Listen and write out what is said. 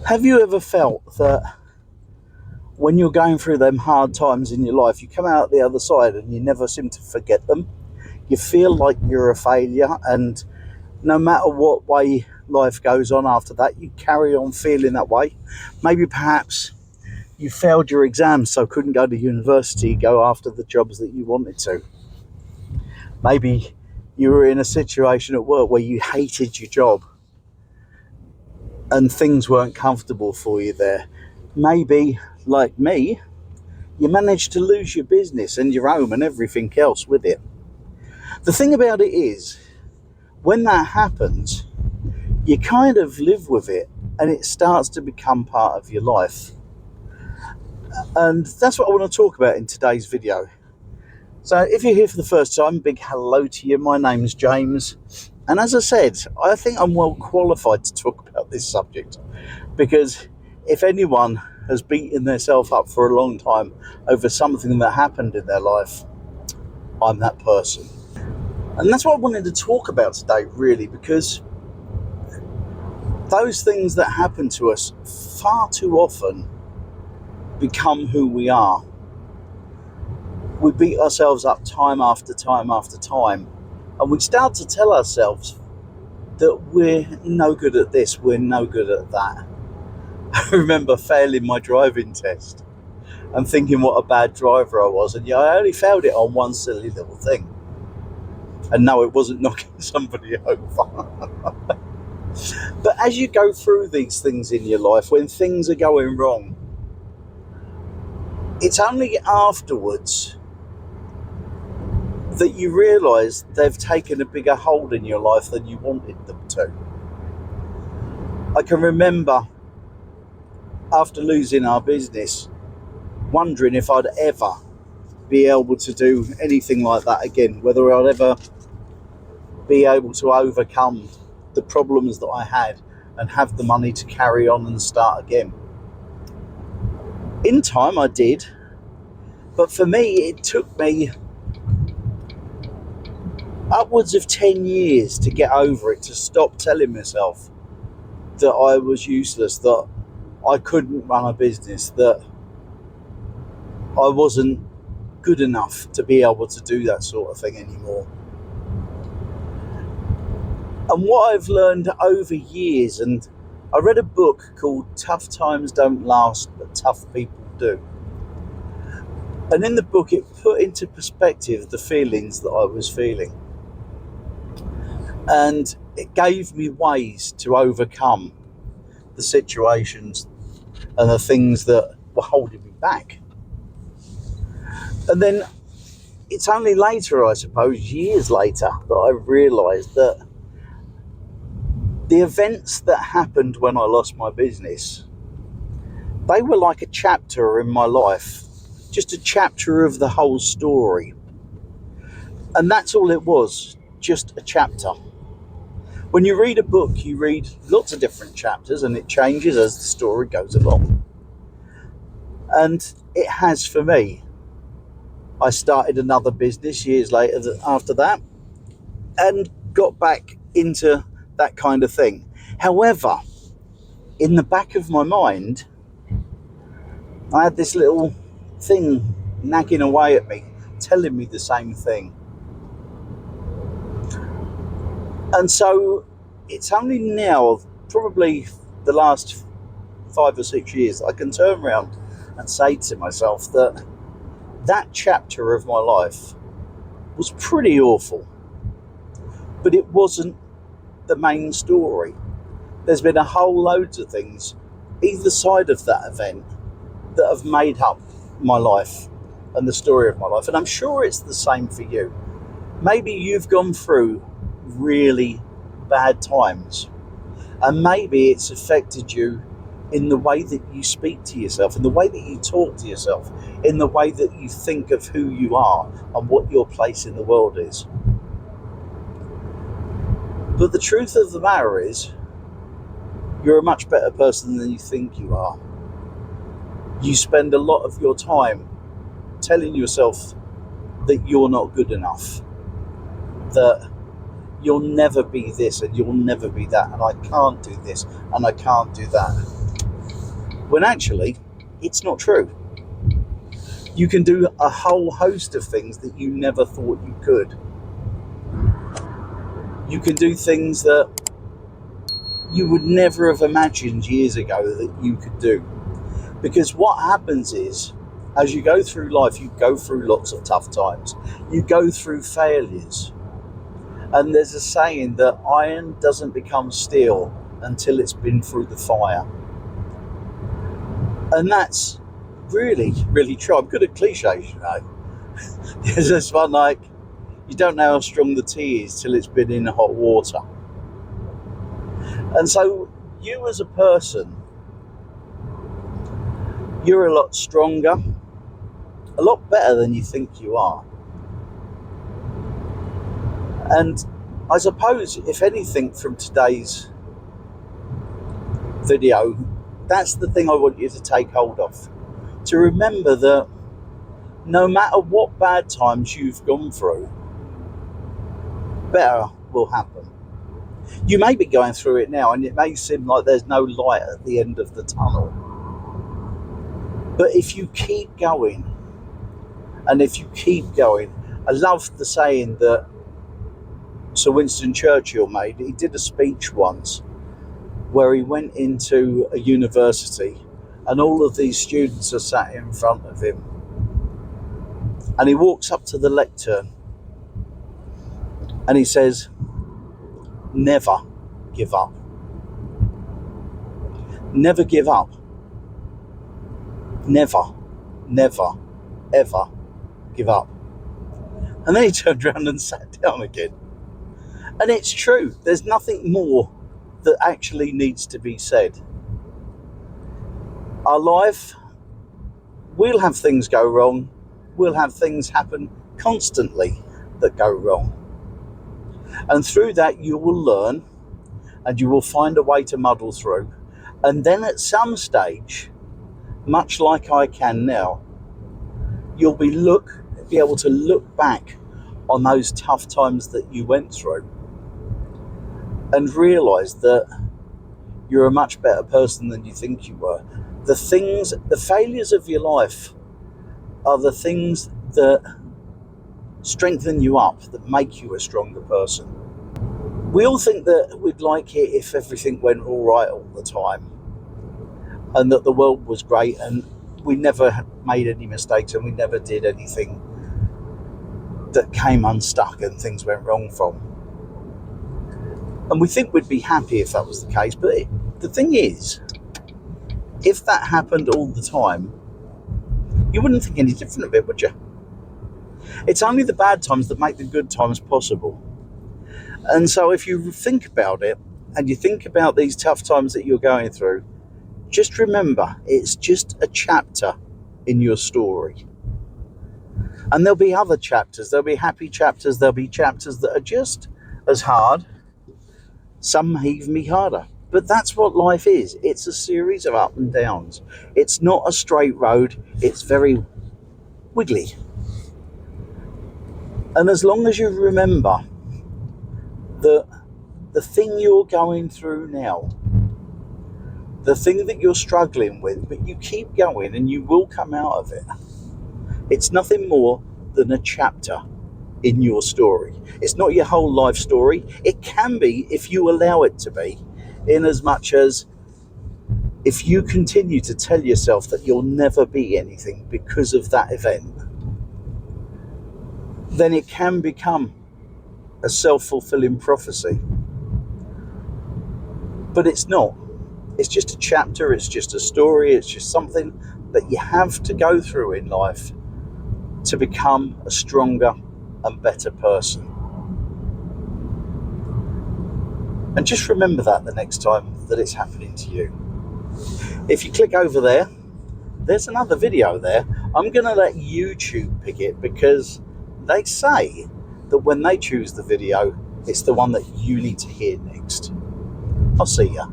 Have you ever felt that when you're going through them hard times in your life, you come out the other side and you never seem to forget them? You feel like you're a failure, and no matter what way life goes on after that, you carry on feeling that way. Maybe perhaps you failed your exams, so couldn't go to university, go after the jobs that you wanted to. Maybe you were in a situation at work where you hated your job and things weren't comfortable for you there. Maybe, like me, you managed to lose your business and your home and everything else with it. The thing about it is, when that happens, you kind of live with it and it starts to become part of your life. And that's what I want to talk about in today's video. So if you're here for the first time, big hello to you. My name's James. And as I said, I think I'm well qualified to talk about this subject, because if anyone has beaten themselves up for a long time over something that happened in their life, I'm that person. And that's what I wanted to talk about today, really, because those things that happen to us far too often become who we are. We beat ourselves up time after time after time, and we start to tell ourselves that we're no good at this, we're no good at that. I remember failing my driving test and thinking what a bad driver I was, and I only failed it on one silly little thing. And no, it wasn't knocking somebody over. But as you go through these things in your life, when things are going wrong, it's only afterwards that you realise they've taken a bigger hold in your life than you wanted them to. I can remember, after losing our business, wondering if I'd ever be able to do anything like that again, whether I'd ever be able to overcome the problems that I had and have the money to carry on and start again. In time I did, but for me it took me upwards of 10 years to get over it, to stop telling myself that I was useless, that I couldn't run a business, that I wasn't good enough to be able to do that sort of thing anymore. And what I've learned over years, and I read a book called Tough Times Don't Last, but Tough People Do. And in the book, it put into perspective the feelings that I was feeling. And it gave me ways to overcome the situations and the things that were holding me back. And then it's only later, I suppose, years later, that I realised that the events that happened when I lost my business, they were like a chapter in my life, just a chapter of the whole story. And that's all it was, just a chapter. When you read a book, you read lots of different chapters, and it changes as the story goes along. And it has for me. I started another business years later after that, and got back into that kind of thing. However, in the back of my mind, I had this little thing nagging away at me, telling me the same thing. And so it's only now, probably the last 5 or 6 years, I can turn around and say to myself that that chapter of my life was pretty awful, but it wasn't the main story. There's been a whole loads of things either side of that event that have made up my life and the story of my life, and I'm sure it's the same for you. Maybe you've gone through really bad times, and maybe it's affected you in the way that you speak to yourself, in the way that you talk to yourself, in the way that you think of who you are and what your place in the world is. But the truth of the matter is, you're a much better person than you think you are. You spend a lot of your time telling yourself that you're not good enough, that you'll never be this and you'll never be that, and I can't do this and I can't do that. when actually it's not true. You can do a whole host of things that you never thought you could. You can do things that you would never have imagined years ago that you could do. Because what happens is, as you go through life, you go through lots of tough times. You go through failures. And there's a saying that iron doesn't become steel until it's been through the fire. And that's really, really true. I'm good at cliches, you know. There's this one like, you don't know how strong the tea is till it's been in hot water. And so you as a person, you're a lot stronger, a lot better than you think you are. And I suppose, if anything from today's video, that's the thing I want you to take hold of. To remember that no matter what bad times you've gone through, better will happen. You may be going through it now and it may seem like there's no light at the end of the tunnel. But if you keep going, and if you keep going, I love the saying that Sir Winston Churchill made. He did a speech once where he went into a university and all of these students are sat in front of him. And he walks up to the lectern and he says, never give up. Never give up. Never, never, ever give up. And then he turned around and sat down again. And it's true. There's nothing more that actually needs to be said. Our life, we'll have things go wrong. We'll have things happen constantly that go wrong. And through that you will learn and you will find a way to muddle through. And then at some stage, much like I can now, you'll be able to look back on those tough times that you went through and realise that you're a much better person than you think you were. The failures of your life are the things that strengthen you up, that make you a stronger person. We all think that we'd like it if everything went all right all the time and that the world was great and we never made any mistakes and we never did anything that came unstuck and things went wrong from. And we think we'd be happy if that was the case, but the thing is, if that happened all the time, you wouldn't think any different of it, would you? It's only the bad times that make the good times possible. And so if you think about it, and you think about these tough times that you're going through, just remember, it's just a chapter in your story. And there'll be other chapters, there'll be happy chapters, there'll be chapters that are just as hard, some may even be harder. But that's what life is. It's a series of up and downs. It's not a straight road, it's very wiggly. And as long as you remember that the thing you're going through now, the thing that you're struggling with, but you keep going and you will come out of it, it's nothing more than a chapter in your story. It's not your whole life story. It can be if you allow it to be, in as much as if you continue to tell yourself that you'll never be anything because of that event, then it can become a self-fulfilling prophecy. But it's not. It's just a chapter, it's just a story, it's just something that you have to go through in life to become a stronger and better person. And just remember that the next time that it's happening to you. If you click over there, there's another video there. I'm going to let YouTube pick it because they say that when they choose the video, it's the one that you need to hear next. I'll see ya.